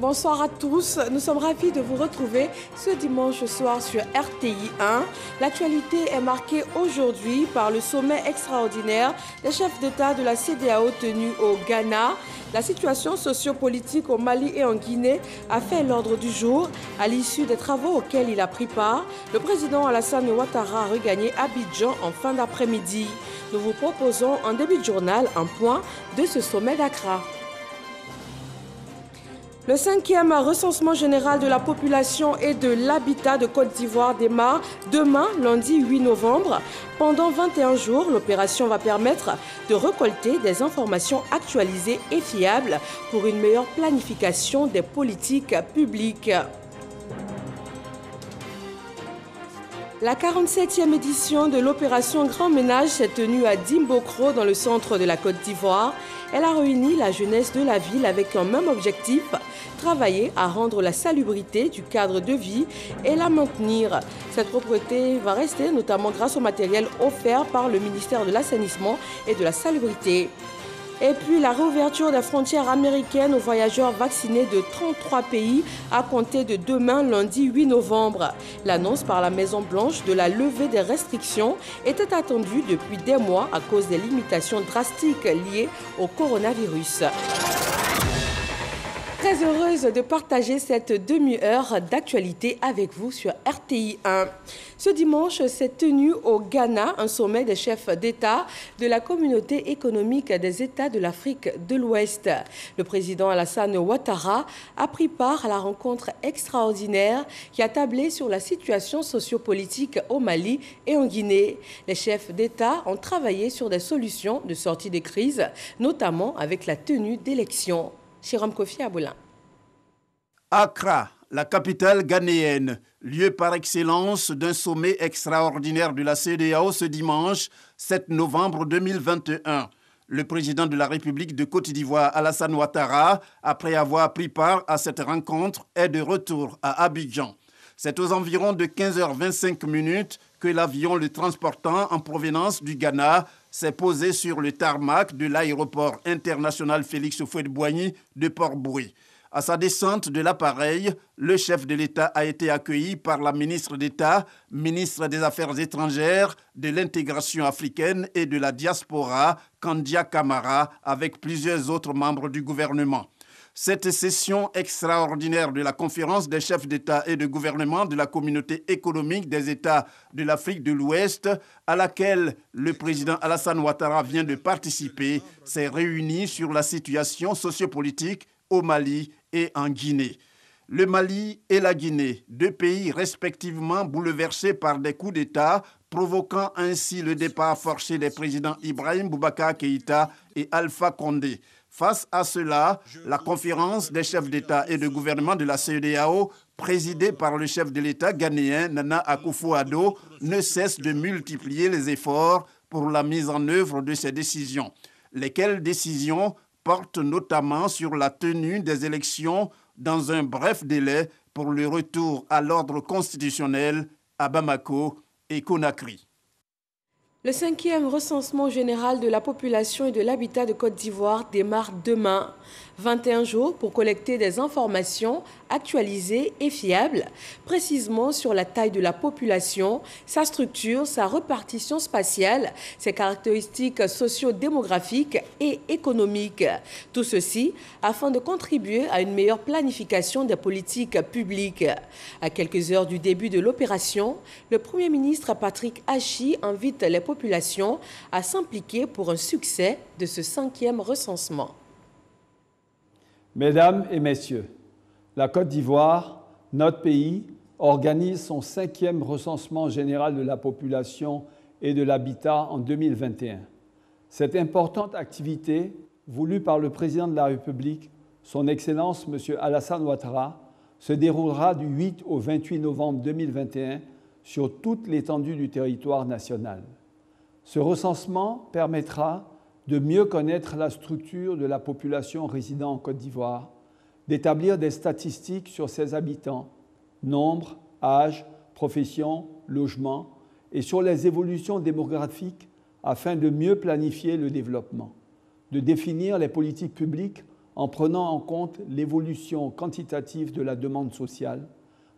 Bonsoir à tous, nous sommes ravis de vous retrouver ce dimanche soir sur RTI 1. L'actualité est marquée aujourd'hui par le sommet extraordinaire des chefs d'État de la CEDEAO tenu au Ghana. La situation sociopolitique au Mali et en Guinée a fait l'ordre du jour. À l'issue des travaux auxquels il a pris part, le président Alassane Ouattara a regagné Abidjan en fin d'après-midi. Nous vous proposons en début de journal un point de ce sommet d'Accra. Le 5e recensement général de la population et de l'habitat de Côte d'Ivoire démarre demain, lundi 8 novembre. Pendant 21 jours, l'opération va permettre de récolter des informations actualisées et fiables pour une meilleure planification des politiques publiques. La 47e édition de l'opération Grand Ménage s'est tenue à Dimbokro dans le centre de la Côte d'Ivoire. Elle a réuni la jeunesse de la ville avec un même objectif, travailler à rendre la salubrité du cadre de vie et la maintenir. Cette propreté va rester notamment grâce au matériel offert par le ministère de l'Assainissement et de la Salubrité. Et puis la réouverture des frontières américaines aux voyageurs vaccinés de 33 pays à compter de demain, lundi 8 novembre. L'annonce par la Maison-Blanche de la levée des restrictions était attendue depuis des mois à cause des limitations drastiques liées au coronavirus. Très heureuse de partager cette demi-heure d'actualité avec vous sur RTI 1. Ce dimanche s'est tenu au Ghana un sommet des chefs d'État de la communauté économique des États de l'Afrique de l'Ouest. Le président Alassane Ouattara a pris part à la rencontre extraordinaire qui a tablé sur la situation sociopolitique au Mali et en Guinée. Les chefs d'État ont travaillé sur des solutions de sortie des crises, notamment avec la tenue d'élections. Chiram Kofi Aboulin. Accra, la capitale ghanéenne, lieu par excellence d'un sommet extraordinaire de la CEDEAO ce dimanche 7 novembre 2021. Le président de la République de Côte d'Ivoire, Alassane Ouattara, après avoir pris part à cette rencontre, est de retour à Abidjan. C'est aux environs de 15h25 que l'avion le transportant en provenance du Ghana s'est posé sur le tarmac de l'aéroport international Félix Houphouët-Boigny de Port-Bouët. À sa descente de l'appareil, le chef de l'État a été accueilli par la ministre d'État, ministre des Affaires étrangères, de l'intégration africaine et de la diaspora, Kandia Camara, avec plusieurs autres membres du gouvernement. Cette session extraordinaire de la conférence des chefs d'État et de gouvernement de la communauté économique des États de l'Afrique de l'Ouest, à laquelle le président Alassane Ouattara vient de participer, s'est réunie sur la situation sociopolitique au Mali et en Guinée. Le Mali et la Guinée, deux pays respectivement bouleversés par des coups d'État, provoquant ainsi le départ forcé des présidents Ibrahim Boubacar Keïta et Alpha Condé. Face à cela, la conférence des chefs d'État et de gouvernement de la CEDEAO, présidée par le chef de l'État ghanéen Nana Akufo-Addo, ne cesse de multiplier les efforts pour la mise en œuvre de ces décisions. Lesquelles décisions portent notamment sur la tenue des élections dans un bref délai pour le retour à l'ordre constitutionnel à Bamako et Conakry. Le 5e recensement général de la population et de l'habitat de Côte d'Ivoire démarre demain. 21 jours pour collecter des informations actualisées et fiables, précisément sur la taille de la population, sa structure, sa répartition spatiale, ses caractéristiques socio-démographiques et économiques. Tout ceci afin de contribuer à une meilleure planification des politiques publiques. À quelques heures du début de l'opération, le Premier ministre Patrick Achi invite les populations à s'impliquer pour un succès de ce 5e recensement. Mesdames et messieurs, la Côte d'Ivoire, notre pays, organise son 5e recensement général de la population et de l'habitat en 2021. Cette importante activité, voulue par le président de la République, son Excellence M. Alassane Ouattara, se déroulera du 8 au 28 novembre 2021 sur toute l'étendue du territoire national. Ce recensement permettra de mieux connaître la structure de la population résidant en Côte d'Ivoire, d'établir des statistiques sur ses habitants, nombre, âge, profession, logement, et sur les évolutions démographiques afin de mieux planifier le développement, de définir les politiques publiques en prenant en compte l'évolution quantitative de la demande sociale,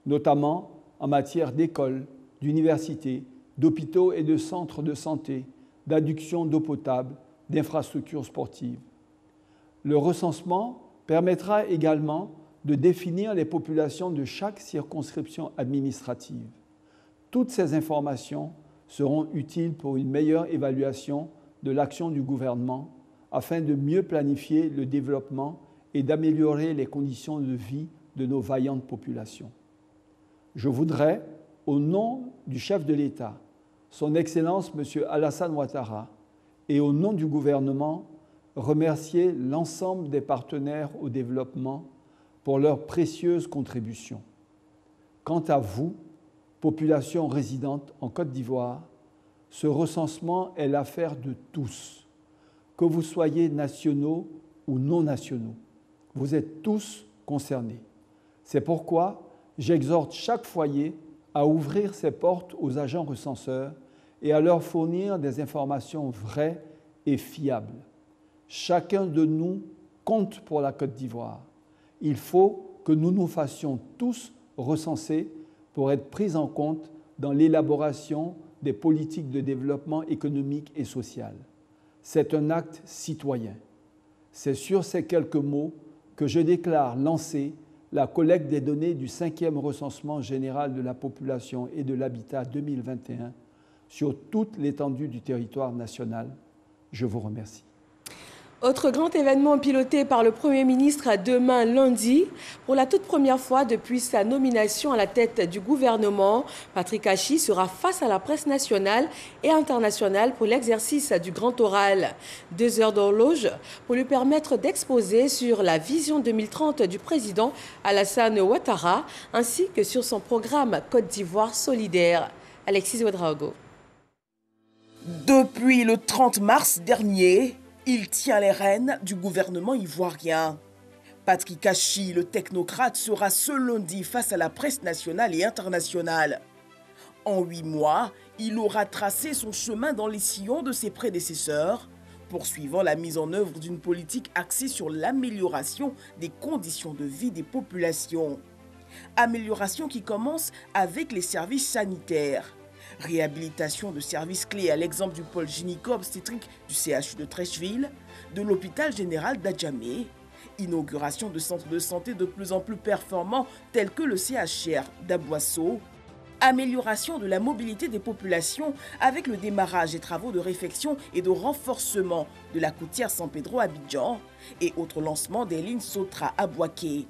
notamment en matière d'écoles, d'universités, d'hôpitaux et de centres de santé, d'adduction d'eau potable, d'infrastructures sportives. Le recensement permettra également de définir les populations de chaque circonscription administrative. Toutes ces informations seront utiles pour une meilleure évaluation de l'action du gouvernement afin de mieux planifier le développement et d'améliorer les conditions de vie de nos vaillantes populations. Je voudrais, au nom du chef de l'État, Son Excellence M. Alassane Ouattara, et au nom du gouvernement, remercier l'ensemble des partenaires au développement pour leurs précieuses contributions. Quant à vous, population résidente en Côte d'Ivoire, ce recensement est l'affaire de tous, que vous soyez nationaux ou non nationaux. Vous êtes tous concernés. C'est pourquoi j'exhorte chaque foyer à ouvrir ses portes aux agents recenseurs et à leur fournir des informations vraies et fiables. Chacun de nous compte pour la Côte d'Ivoire. Il faut que nous nous fassions tous recenser pour être pris en compte dans l'élaboration des politiques de développement économique et social. C'est un acte citoyen. C'est sur ces quelques mots que je déclare lancer la collecte des données du 5e recensement général de la population et de l'habitat 2021 sur toute l'étendue du territoire national. Je vous remercie. Autre grand événement piloté par le Premier ministre demain lundi. Pour la toute première fois depuis sa nomination à la tête du gouvernement, Patrick Achi sera face à la presse nationale et internationale pour l'exercice du grand oral. 2 heures d'horloge pour lui permettre d'exposer sur la vision 2030 du président Alassane Ouattara ainsi que sur son programme Côte d'Ivoire solidaire. Alexis Ouedraogo. Depuis le 30 mars dernier, il tient les rênes du gouvernement ivoirien. Patrick Achi, le technocrate, sera ce lundi face à la presse nationale et internationale. En 8 mois, il aura tracé son chemin dans les sillons de ses prédécesseurs, poursuivant la mise en œuvre d'une politique axée sur l'amélioration des conditions de vie des populations. Amélioration qui commence avec les services sanitaires. Réhabilitation de services clés à l'exemple du pôle gynéco-obstétrique du CHU de Treichville, de l'hôpital général d'Adjamé, inauguration de centres de santé de plus en plus performants tels que le CHR d'Aboisseau, amélioration de la mobilité des populations avec le démarrage des travaux de réfection et de renforcement de la côtière San Pedro à Abidjan et autres lancements des lignes Sotra à Bouaké.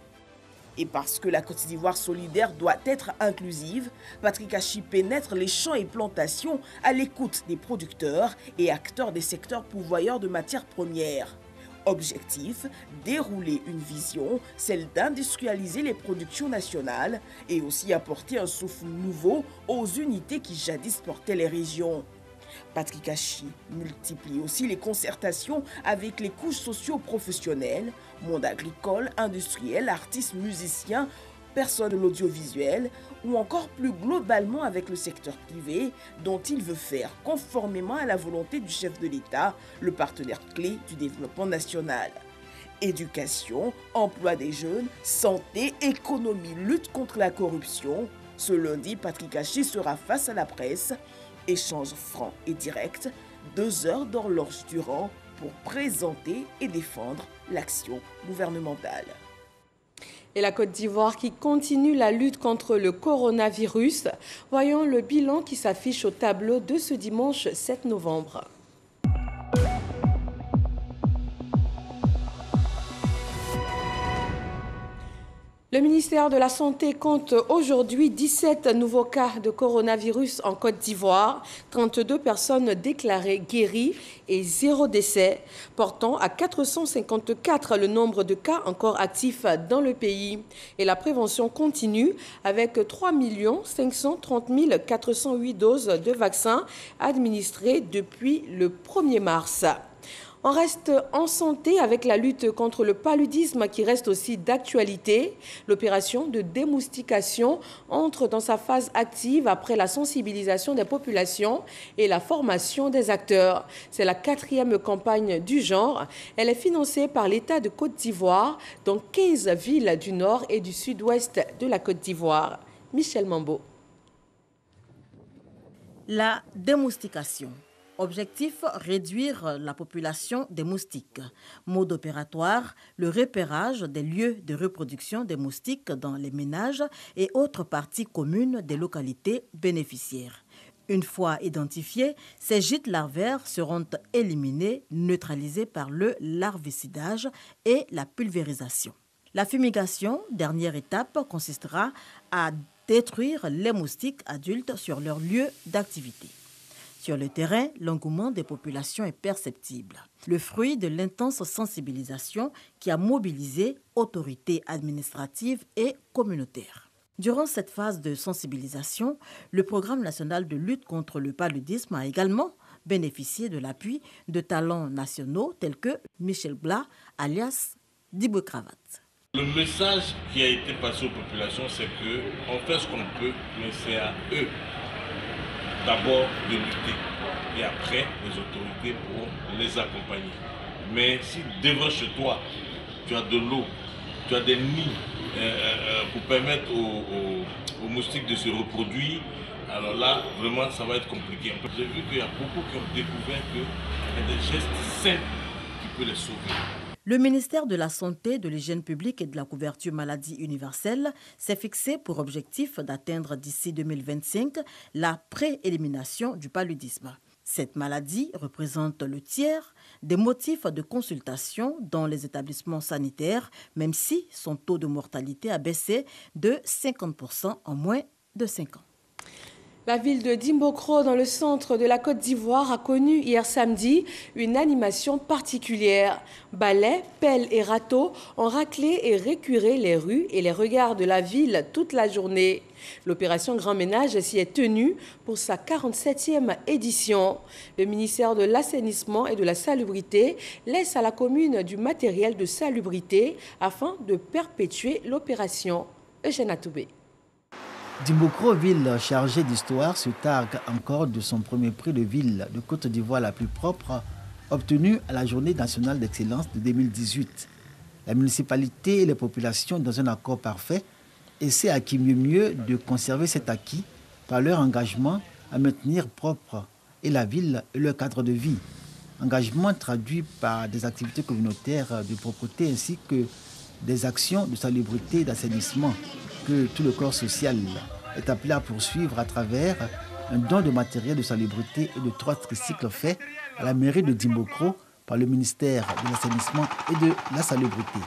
Et parce que la Côte d'Ivoire solidaire doit être inclusive, Patrick Achi pénètre les champs et plantations à l'écoute des producteurs et acteurs des secteurs pourvoyeurs de matières premières. Objectif, dérouler une vision, celle d'industrialiser les productions nationales et aussi apporter un souffle nouveau aux unités qui jadis portaient les régions. Patrick Achi multiplie aussi les concertations avec les couches socio-professionnelles, monde agricole, industriel, artistes, musiciens, personnes de l'audiovisuel ou encore plus globalement avec le secteur privé dont il veut faire, conformément à la volonté du chef de l'État, le partenaire clé du développement national. Éducation, emploi des jeunes, santé, économie, lutte contre la corruption. Ce lundi, Patrick Achi sera face à la presse. Échange franc et direct, 2 heures d'horloge durant pour présenter et défendre l'action gouvernementale. Et la Côte d'Ivoire qui continue la lutte contre le coronavirus. Voyons le bilan qui s'affiche au tableau de ce dimanche 7 novembre. Le ministère de la Santé compte aujourd'hui 17 nouveaux cas de coronavirus en Côte d'Ivoire, 32 personnes déclarées guéries et 0 décès, portant à 454 le nombre de cas encore actifs dans le pays. Et la prévention continue avec 3 530 408 doses de vaccins administrées depuis le 1er mars. On reste en santé avec la lutte contre le paludisme qui reste aussi d'actualité. L'opération de démoustication entre dans sa phase active après la sensibilisation des populations et la formation des acteurs. C'est la 4e campagne du genre. Elle est financée par l'État de Côte d'Ivoire dans 15 villes du nord et du sud-ouest de la Côte d'Ivoire. Michel Mambo. La démoustication. Objectif, réduire la population des moustiques. Mode opératoire, le repérage des lieux de reproduction des moustiques dans les ménages et autres parties communes des localités bénéficiaires. Une fois identifiés, ces gîtes larvaires seront éliminés, neutralisés par le larvicidage et la pulvérisation. La fumigation, dernière étape, consistera à détruire les moustiques adultes sur leur lieu d'activité. Sur le terrain, l'engouement des populations est perceptible. Le fruit de l'intense sensibilisation qui a mobilisé autorités administratives et communautaires. Durant cette phase de sensibilisation, le Programme national de lutte contre le paludisme a également bénéficié de l'appui de talents nationaux tels que Michel Blas, alias Dibo Cravate. Le message qui a été passé aux populations, c'est qu'on fait ce qu'on peut, mais c'est à eux d'abord de lutter et après les autorités pour les accompagner. Mais si devant chez toi, tu as de l'eau, tu as des nids pour permettre aux moustiques de se reproduire, alors là, vraiment, ça va être compliqué. J'ai vu qu'il y a beaucoup qui ont découvert qu'il y a des gestes simples qui peuvent les sauver. Le ministère de la Santé, de l'Hygiène publique et de la couverture maladie universelle s'est fixé pour objectif d'atteindre d'ici 2025 la pré-élimination du paludisme. Cette maladie représente le tiers des motifs de consultation dans les établissements sanitaires, même si son taux de mortalité a baissé de 50% en moins de 5 ans. La ville de Dimbokro, dans le centre de la Côte d'Ivoire, a connu hier samedi une animation particulière. Balais, pelles et râteaux ont raclé et récuré les rues et les regards de la ville toute la journée. L'opération Grand Ménage s'y est tenue pour sa 47e édition. Le ministère de l'Assainissement et de la Salubrité laisse à la commune du matériel de salubrité afin de perpétuer l'opération. Eugène Atoubé. Dimbokro, ville chargée d'histoire, se targue encore de son premier prix de ville de Côte d'Ivoire la plus propre, obtenu à la Journée nationale d'excellence de 2018. La municipalité et les populations, dans un accord parfait, essaient à qui mieux de conserver cet acquis par leur engagement à maintenir propre et la ville et leur cadre de vie. Engagement traduit par des activités communautaires de propreté ainsi que des actions de salubrité et d'assainissement que tout le corps social est appelé à poursuivre à travers un don de matériel de salubrité et de 3 tricycles faits à la mairie de Dimbokro par le ministère de l'Assainissement et de la Salubrité.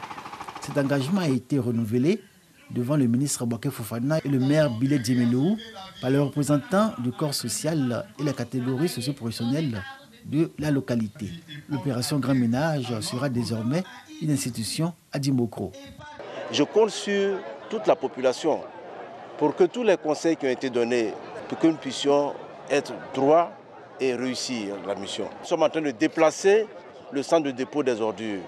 Cet engagement a été renouvelé devant le ministre Bouaké Fofana et le maire Bilé Djemelou par les représentants du corps social et la catégorie socio-professionnelle de la localité. L'opération Grand Ménage sera désormais une institution à Dimbokro. Je compte sur toute la population pour que tous les conseils qui ont été donnés, pour que nous puissions être droits et réussir la mission. Nous sommes en train de déplacer le centre de dépôt des ordures.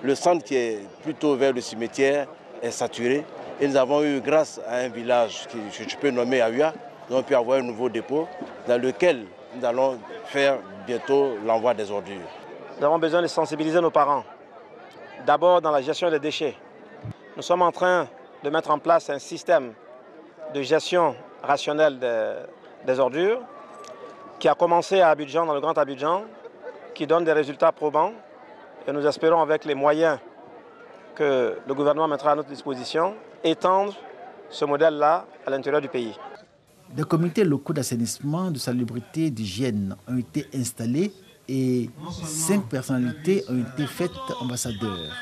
Le centre qui est plutôt vers le cimetière est saturé et nous avons eu, grâce à un village que je peux nommer Aoua, nous avons pu avoir un nouveau dépôt dans lequel nous allons faire bientôt l'envoi des ordures. Nous avons besoin de sensibiliser nos parents, d'abord dans la gestion des déchets. Nous sommes en train de mettre en place un système de gestion rationnelle des ordures qui a commencé à Abidjan, dans le Grand Abidjan, qui donne des résultats probants. Et nous espérons, avec les moyens que le gouvernement mettra à notre disposition, étendre ce modèle-là à l'intérieur du pays. Des comités locaux d'assainissement, de salubrité et d'hygiène ont été installés et 5 personnalités ont été faites ambassadeurs.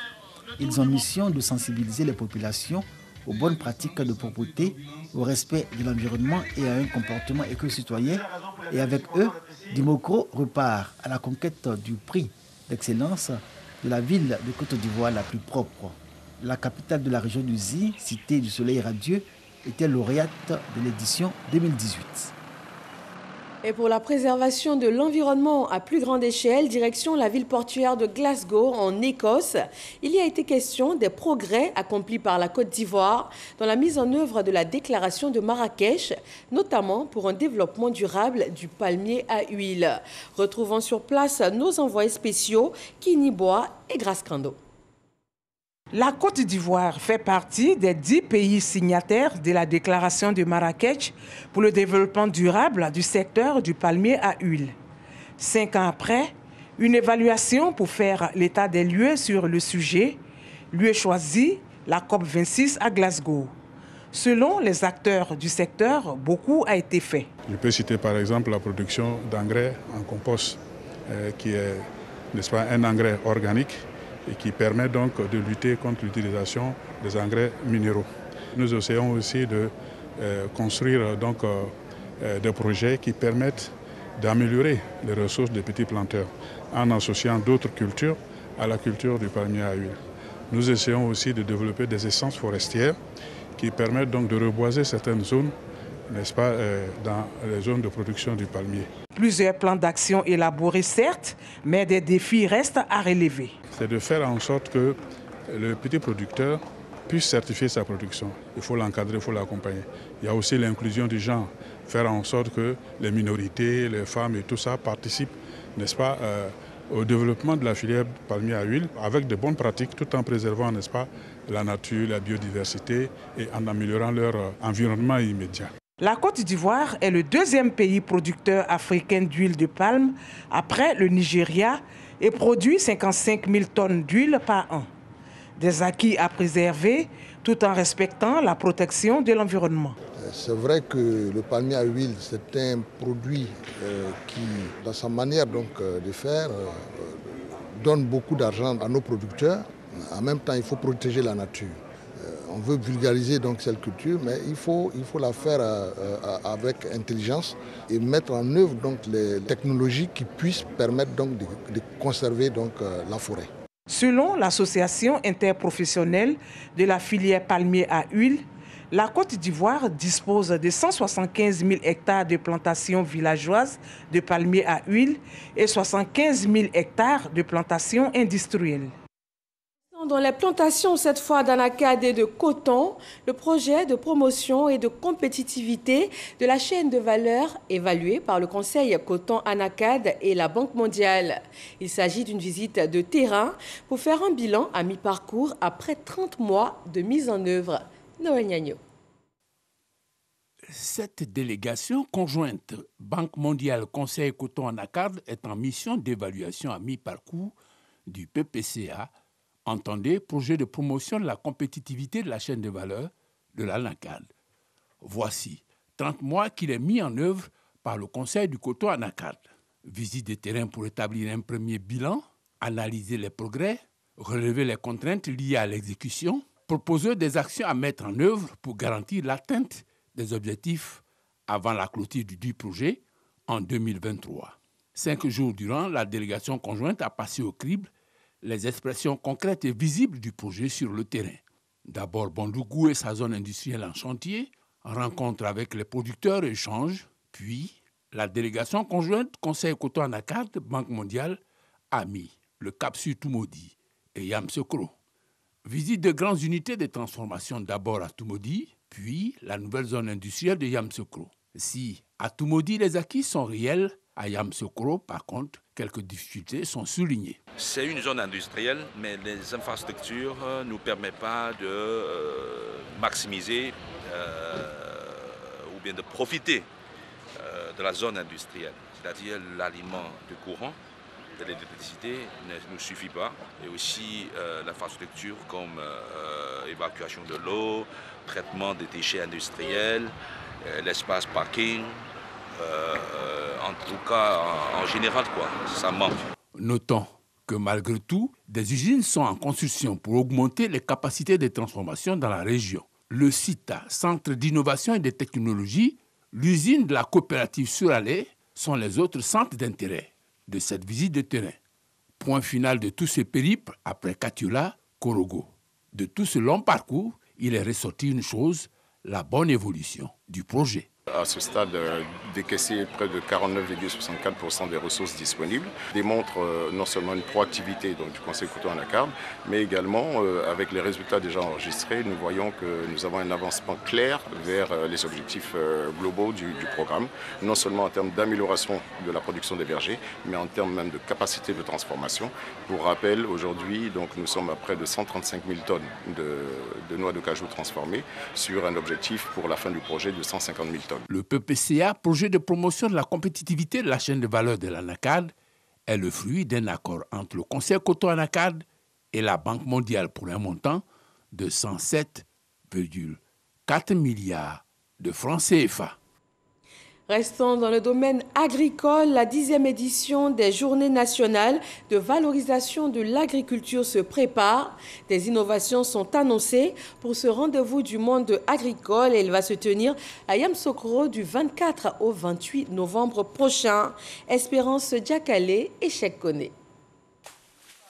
Ils ont mission de sensibiliser les populations aux bonnes pratiques de propreté, au respect de l'environnement et à un comportement éco-citoyen. Et avec eux, Dimbokro repart à la conquête du prix d'excellence de la ville de Côte d'Ivoire la plus propre. La capitale de la région du Zi, cité du soleil radieux, était lauréate de l'édition 2018. Et pour la préservation de l'environnement à plus grande échelle, direction la ville portuaire de Glasgow en Écosse, il y a été question des progrès accomplis par la Côte d'Ivoire dans la mise en œuvre de la déclaration de Marrakech, notamment pour un développement durable du palmier à huile. Retrouvons sur place nos envoyés spéciaux, Kini Bois et Grace Crando. La Côte d'Ivoire fait partie des 10 pays signataires de la déclaration de Marrakech pour le développement durable du secteur du palmier à huile. 5 ans après, une évaluation pour faire l'état des lieux sur le sujet lui est choisie, la COP26 à Glasgow. Selon les acteurs du secteur, beaucoup a été fait. Je peux citer par exemple la production d'engrais en compost, qui est, n'est-ce pas, un engrais organique et qui permet donc de lutter contre l'utilisation des engrais minéraux. Nous essayons aussi de construire donc, des projets qui permettent d'améliorer les ressources des petits planteurs en associant d'autres cultures à la culture du palmier à huile. Nous essayons aussi de développer des essences forestières qui permettent donc de reboiser certaines zones, n'est-ce pas, dans les zones de production du palmier. Plusieurs plans d'action élaborés, certes, mais des défis restent à relever. C'est de faire en sorte que le petit producteur puisse certifier sa production. Il faut l'encadrer, il faut l'accompagner. Il y a aussi l'inclusion du genre, faire en sorte que les minorités, les femmes et tout ça participent, n'est-ce pas, au développement de la filière palmier à huile avec de bonnes pratiques tout en préservant, n'est-ce pas, la nature, la biodiversité et en améliorant leur environnement immédiat. La Côte d'Ivoire est le deuxième pays producteur africain d'huile de palme après le Nigeria et produit 55 000 tonnes d'huile par an. Des acquis à préserver tout en respectant la protection de l'environnement. C'est vrai que le palmier à huile, c'est un produit qui, dans sa manière donc, de faire, donne beaucoup d'argent à nos producteurs. En même temps, il faut protéger la nature. On veut vulgariser donc cette culture, mais il faut la faire avec intelligence et mettre en œuvre donc les technologies qui puissent permettre donc de conserver donc la forêt. Selon l'association interprofessionnelle de la filière palmier à huile, la Côte d'Ivoire dispose de 175 000 hectares de plantations villageoises de palmiers à huile et 75 000 hectares de plantations industrielles. Dans les plantations, cette fois d'anacarde et de coton, le projet de promotion et de compétitivité de la chaîne de valeur évalué par le Conseil Coton Anacarde et la Banque mondiale. Il s'agit d'une visite de terrain pour faire un bilan à mi-parcours après 30 mois de mise en œuvre. Noël Gnagno. Cette délégation conjointe Banque mondiale Conseil Coton Anacarde est en mission d'évaluation à mi-parcours du PPCA. Entendez, projet de promotion de la compétitivité de la chaîne de valeur de l'anacarde. Voici 30 mois qu'il est mis en œuvre par le Conseil du coton anacarde. Visite de terrain pour établir un premier bilan, analyser les progrès, relever les contraintes liées à l'exécution, proposer des actions à mettre en œuvre pour garantir l'atteinte des objectifs avant la clôture du projet en 2023. 5 jours durant, la délégation conjointe a passé au crible les expressions concrètes et visibles du projet sur le terrain. D'abord, Bondougou et sa zone industrielle en chantier, rencontre avec les producteurs et échanges, puis la délégation conjointe Conseil Coton Anacarde, Banque mondiale, a mis le cap sur Toumoudi et Yamsekro. Visite de grandes unités de transformation d'abord à Toumoudi, puis la nouvelle zone industrielle de Yamsekro. Si à Toumoudi les acquis sont réels, à Yamsekro, par contre, quelques difficultés sont soulignées. C'est une zone industrielle, mais les infrastructures ne nous permettent pas de maximiser ou bien de profiter de la zone industrielle. C'est-à-dire l'alignement du courant de l'électricité ne nous suffit pas. Et aussi l'infrastructure comme évacuation de l'eau, traitement des déchets industriels, l'espace parking. En tout cas, en général, ça manque. Notons que malgré tout, des usines sont en construction pour augmenter les capacités de transformation dans la région. Le CITA, Centre d'innovation et de technologie, l'usine de la coopérative Suralais sont les autres centres d'intérêt de cette visite de terrain. Point final de tout ce périple après Katiola, Korogo. De tout ce long parcours, il est ressorti une chose, la bonne évolution du projet. À ce stade, décaisser près de 49,64% des ressources disponibles démontre non seulement une proactivité du Conseil Cotonou-Anacarde, mais également avec les résultats déjà enregistrés, nous voyons que nous avons un avancement clair vers les objectifs globaux du programme, non seulement en termes d'amélioration de la production des vergers, mais en termes même de capacité de transformation. Pour rappel, aujourd'hui, nous sommes à près de 135 000 tonnes de noix de cajou transformées sur un objectif pour la fin du projet de 150 000 tonnes. Le PPCA, projet de promotion de la compétitivité de la chaîne de valeur de l'anacarde, est le fruit d'un accord entre le Conseil Cotonou-Anacarde et la Banque mondiale pour un montant de 107,4 milliards de francs CFA. Restons dans le domaine agricole. La 10e édition des Journées nationales de valorisation de l'agriculture se prépare. Des innovations sont annoncées pour ce rendez-vous du monde agricole. Il va se tenir à Yamoussoukro du 24 au 28 novembre prochain. Espérance Diakale et Cheikh Kone.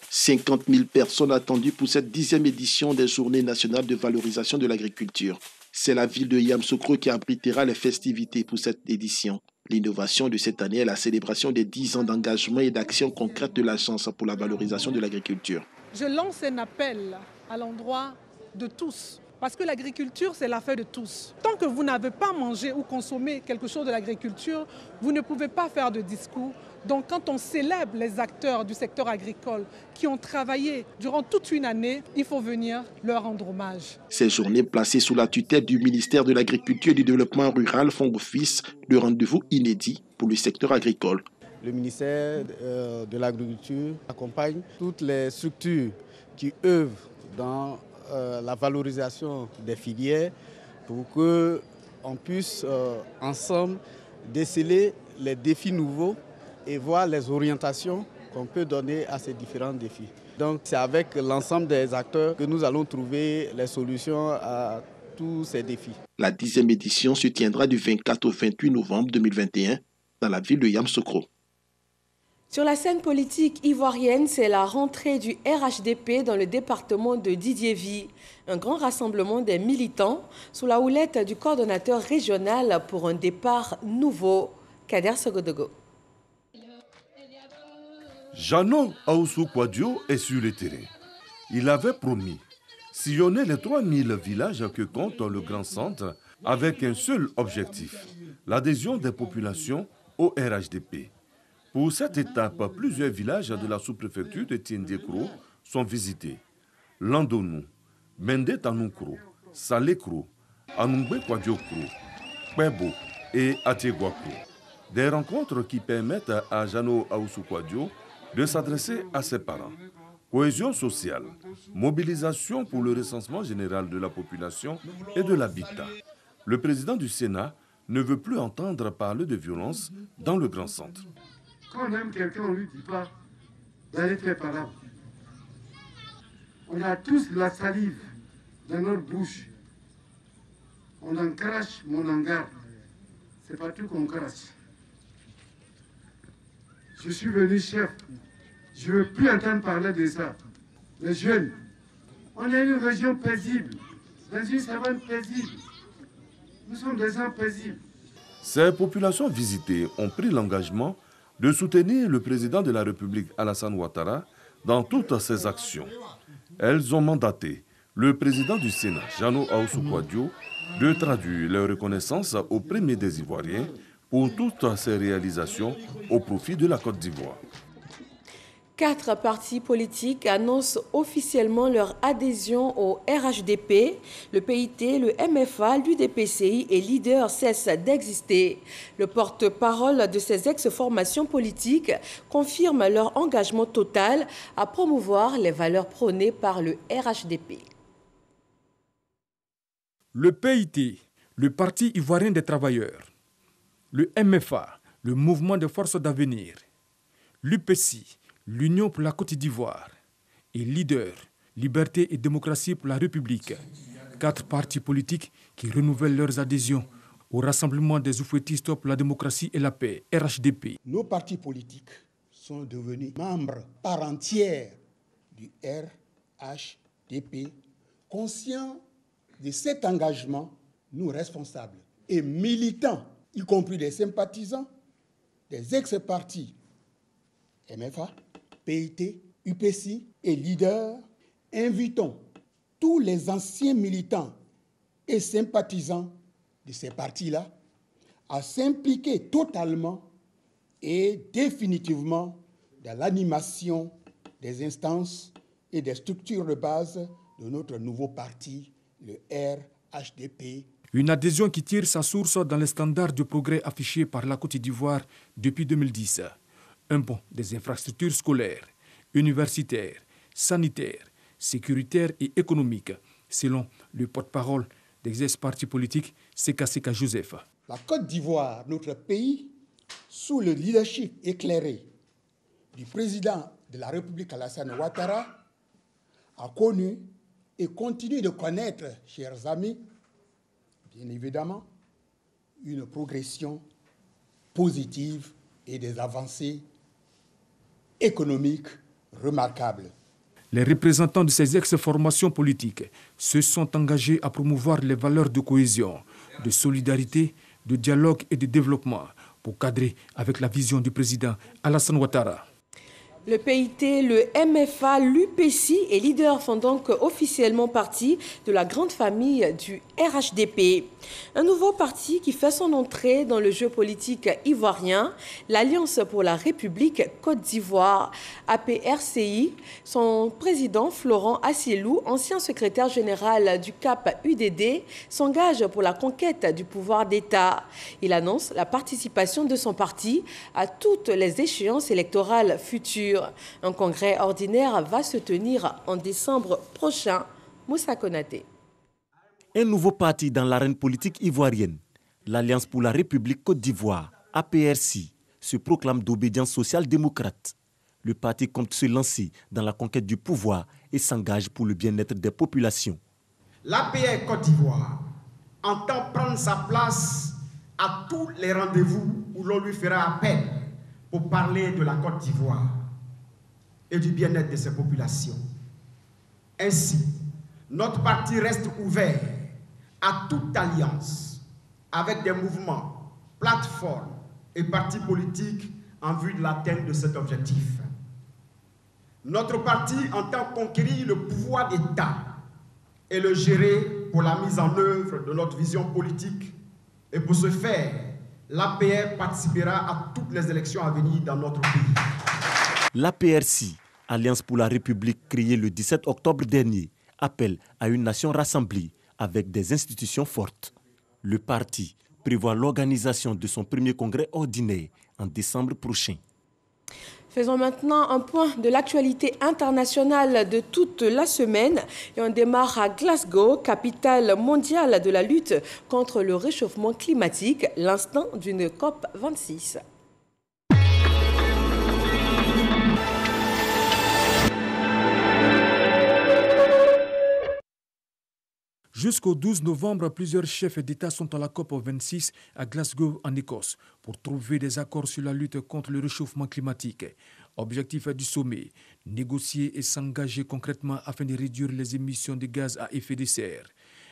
50 000 personnes attendues pour cette 10e édition des Journées nationales de valorisation de l'agriculture. C'est la ville de Yamoussoukro qui abritera les festivités pour cette édition. L'innovation de cette année est la célébration des 10 ans d'engagement et d'action concrète de l'Agence pour la valorisation de l'agriculture. Je lance un appel à l'endroit de tous, parce que l'agriculture, c'est l'affaire de tous. Tant que vous n'avez pas mangé ou consommé quelque chose de l'agriculture, vous ne pouvez pas faire de discours. Donc quand on célèbre les acteurs du secteur agricole qui ont travaillé durant toute une année, il faut venir leur rendre hommage. Ces journées placées sous la tutelle du ministère de l'Agriculture et du Développement rural font office de rendez-vous inédit pour le secteur agricole. Le ministère de l'Agriculture accompagne toutes les structures qui œuvrent dans la valorisation des filières pour qu'on puisse ensemble déceler les défis nouveaux et voir les orientations qu'on peut donner à ces différents défis. Donc c'est avec l'ensemble des acteurs que nous allons trouver les solutions à tous ces défis. La 10e édition se tiendra du 24 au 28 novembre 2021 dans la ville de Yamoussoukro. Sur la scène politique ivoirienne, c'est la rentrée du RHDP dans le département de Didiéville. Un grand rassemblement des militants sous la houlette du coordonnateur régional pour un départ nouveau, Kader Sogodogo. Janon Aoussou Kouadio est sur le terrain. Il avait promis sillonner les 3000 villages que compte le Grand Centre avec un seul objectif, l'adhésion des populations au RHDP. Pour cette étape, plusieurs villages de la sous-préfecture de Tiendie-Kro sont visités. Landonou, Mende Tanoukro, Salé-Kro, Anoumbe-Kouadio-Kro, Kwebo et Atiegwa-Kro. Des rencontres qui permettent à Janon Aoussou Kouadio de s'adresser à ses parents. Cohésion sociale, mobilisation pour le recensement général de la population et de l'habitat. Le président du Sénat ne veut plus entendre parler de violence dans le Grand Centre. Quand on aime quelqu'un, on ne lui dit pas d'aller faire par là. On a tous la salive dans notre bouche. On en crache, mais on en garde. C'est pas tout qu'on crache. Je suis venu chef. Je ne veux plus entendre parler de ça. Les jeunes, on est une région paisible, dans une savane paisible. Nous sommes des gens paisibles. Ces populations visitées ont pris l'engagement de soutenir le président de la République, Alassane Ouattara, dans toutes ses actions. Elles ont mandaté le président du Sénat, Janon Aoussou Kouadio, de traduire leur reconnaissance au premier des Ivoiriens pour toutes ces réalisations au profit de la Côte d'Ivoire. 4 partis politiques annoncent officiellement leur adhésion au RHDP. Le PIT, le MFA, l'UDPCI et Leader cessent d'exister. Le porte-parole de ces ex-formations politiques confirme leur engagement total à promouvoir les valeurs prônées par le RHDP. Le PIT, le Parti ivoirien des travailleurs, le MFA, le Mouvement des forces d'avenir, l'UPCI, l'Union pour la Côte d'Ivoire et Leader, Liberté et démocratie pour la République, 4 partis politiques qui renouvellent leurs adhésions au Rassemblement des oufouettistes pour la démocratie et la paix, RHDP. Nos partis politiques sont devenus membres par entière du RHDP, conscients de cet engagement, nous responsables et militants, y compris des sympathisants, des ex-partis MFA, PIT, UPC et leaders, invitons tous les anciens militants et sympathisants de ces partis-là à s'impliquer totalement et définitivement dans l'animation des instances et des structures de base de notre nouveau parti, le RHDP. Une adhésion qui tire sa source dans les standards de progrès affichés par la Côte d'Ivoire depuis 2010. Un bond des infrastructures scolaires, universitaires, sanitaires, sécuritaires et économiques, selon le porte-parole des ex-partis politiques, Seka Joseph. La Côte d'Ivoire, notre pays, sous le leadership éclairé du président de la République Alassane Ouattara, a connu et continue de connaître, chers amis, bien évidemment, une progression positive et des avancées économiques remarquables. Les représentants de ces ex-formations politiques se sont engagés à promouvoir les valeurs de cohésion, de solidarité, de dialogue et de développement pour cadrer avec la vision du président Alassane Ouattara. Le PIT, le MFA, l'UPC et leaders font donc officiellement partie de la grande famille du RHDP. Un nouveau parti qui fait son entrée dans le jeu politique ivoirien, l'Alliance pour la République Côte d'Ivoire, APRCI. Son président, Florent Assilou, ancien secrétaire général du CAP UDD, s'engage pour la conquête du pouvoir d'État. Il annonce la participation de son parti à toutes les échéances électorales futures. Un congrès ordinaire va se tenir en décembre prochain. Moussa Konaté. Un nouveau parti dans l'arène politique ivoirienne, l'Alliance pour la République Côte d'Ivoire, APRCI, se proclame d'obédience social-démocrate. Le parti compte se lancer dans la conquête du pouvoir et s'engage pour le bien-être des populations. L'APR Côte d'Ivoire entend prendre sa place à tous les rendez-vous où l'on lui fera appel pour parler de la Côte d'Ivoire et du bien-être de ses populations. Ainsi, notre parti reste ouvert à toute alliance avec des mouvements, plateformes et partis politiques en vue de l'atteinte de cet objectif. Notre parti entend conquérir le pouvoir d'État et le gérer pour la mise en œuvre de notre vision politique. Et pour ce faire, l'APR participera à toutes les élections à venir dans notre pays. L'APRCI, Alliance pour la République, créée le 17 octobre dernier, appelle à une nation rassemblée avec des institutions fortes. Le parti prévoit l'organisation de son premier congrès ordinaire en décembre prochain. Faisons maintenant un point de l'actualité internationale de toute la semaine. Et on démarre à Glasgow, capitale mondiale de la lutte contre le réchauffement climatique, l'instant d'une COP 26. Jusqu'au 12 novembre, plusieurs chefs d'État sont à la COP 26 à Glasgow, en Écosse, pour trouver des accords sur la lutte contre le réchauffement climatique. Objectif du sommet, négocier et s'engager concrètement afin de réduire les émissions de gaz à effet de serre.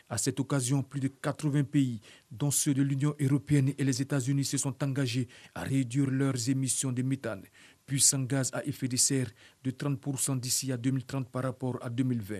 À cette occasion, plus de 80 pays, dont ceux de l'Union européenne et les États-Unis, se sont engagés à réduire leurs émissions de méthane, puissant gaz à effet de serre, de 30% d'ici à 2030 par rapport à 2020.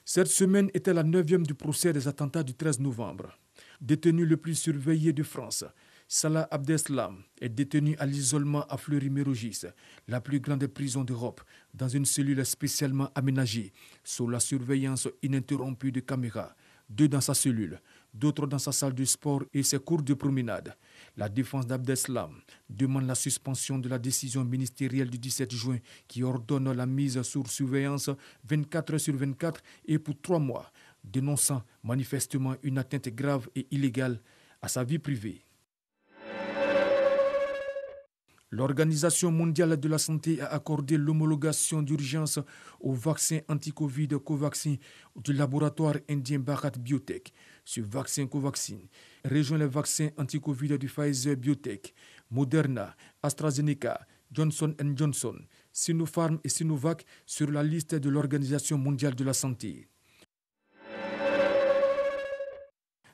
Cette semaine était la 9e du procès des attentats du 13 novembre. Détenu le plus surveillé de France, Salah Abdeslam est détenu à l'isolement à Fleury-Mérogis, la plus grande prison d'Europe, dans une cellule spécialement aménagée, sous la surveillance ininterrompue de caméras. 2 dans sa cellule, d'autres dans sa salle de sport et ses cours de promenade. La défense d'Abdeslam demande la suspension de la décision ministérielle du 17 juin qui ordonne la mise sous surveillance 24 heures sur 24 et pour 3 mois, dénonçant manifestement une atteinte grave et illégale à sa vie privée. L'Organisation mondiale de la santé a accordé l'homologation d'urgence au vaccin anti-Covid Covaxin du laboratoire indien Bharat Biotech. Ce vaccin Covaxin rejoint les vaccins anti-Covid du Pfizer Biotech, Moderna, AstraZeneca, Johnson & Johnson, Sinopharm et Sinovac sur la liste de l'Organisation mondiale de la santé.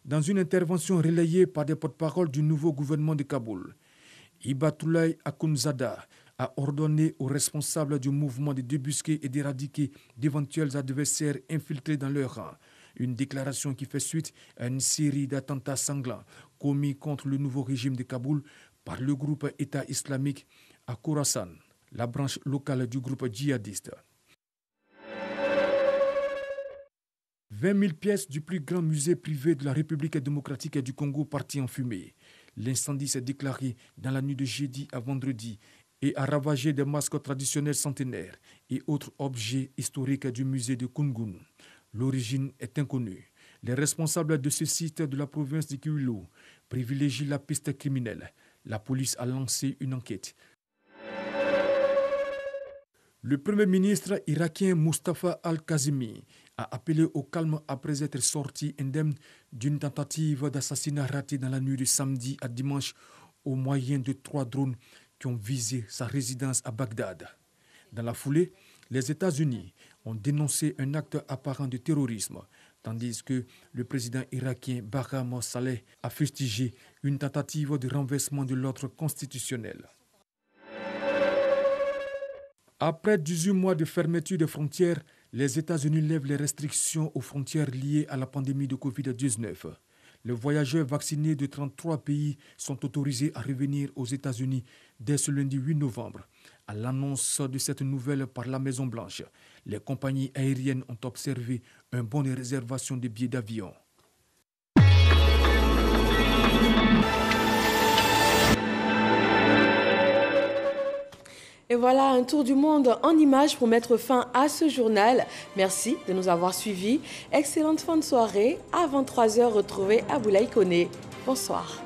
dans une intervention relayée par des porte-paroles du nouveau gouvernement de Kaboul. Ibatoulaye Akounzada a ordonné aux responsables du mouvement de débusquer et d'éradiquer d'éventuels adversaires infiltrés dans leur rang. Une déclaration qui fait suite à une série d'attentats sanglants commis contre le nouveau régime de Kaboul par le groupe État islamique à Khorasan, la branche locale du groupe djihadiste. 20 000 pièces du plus grand musée privé de la République démocratique du Congo parties en fumée. L'incendie s'est déclaré dans la nuit de jeudi à vendredi et a ravagé des masques traditionnels centenaires et autres objets historiques du musée de Kungun. L'origine est inconnue. Les responsables de ce site de la province de Kiwilo privilégient la piste criminelle. La police a lancé une enquête. Le Premier ministre irakien Mustafa Al-Kazimi a appelé au calme après être sorti indemne d'une tentative d'assassinat ratée dans la nuit de samedi à dimanche au moyen de 3 drones qui ont visé sa résidence à Bagdad. Dans la foulée, les États-Unis ont dénoncé un acte apparent de terrorisme, tandis que le président irakien Barham Saleh a fustigé une tentative de renversement de l'ordre constitutionnel. Après 18 mois de fermeture des frontières, les États-Unis lèvent les restrictions aux frontières liées à la pandémie de Covid-19. Les voyageurs vaccinés de 33 pays sont autorisés à revenir aux États-Unis dès ce lundi 8 novembre. À l'annonce de cette nouvelle par la Maison-Blanche, les compagnies aériennes ont observé un bon de réservation de billets d'avion. Et voilà un tour du monde en images pour mettre fin à ce journal. Merci de nous avoir suivis. Excellente fin de soirée. À 23h, retrouvez Aboulaye Koné. Bonsoir.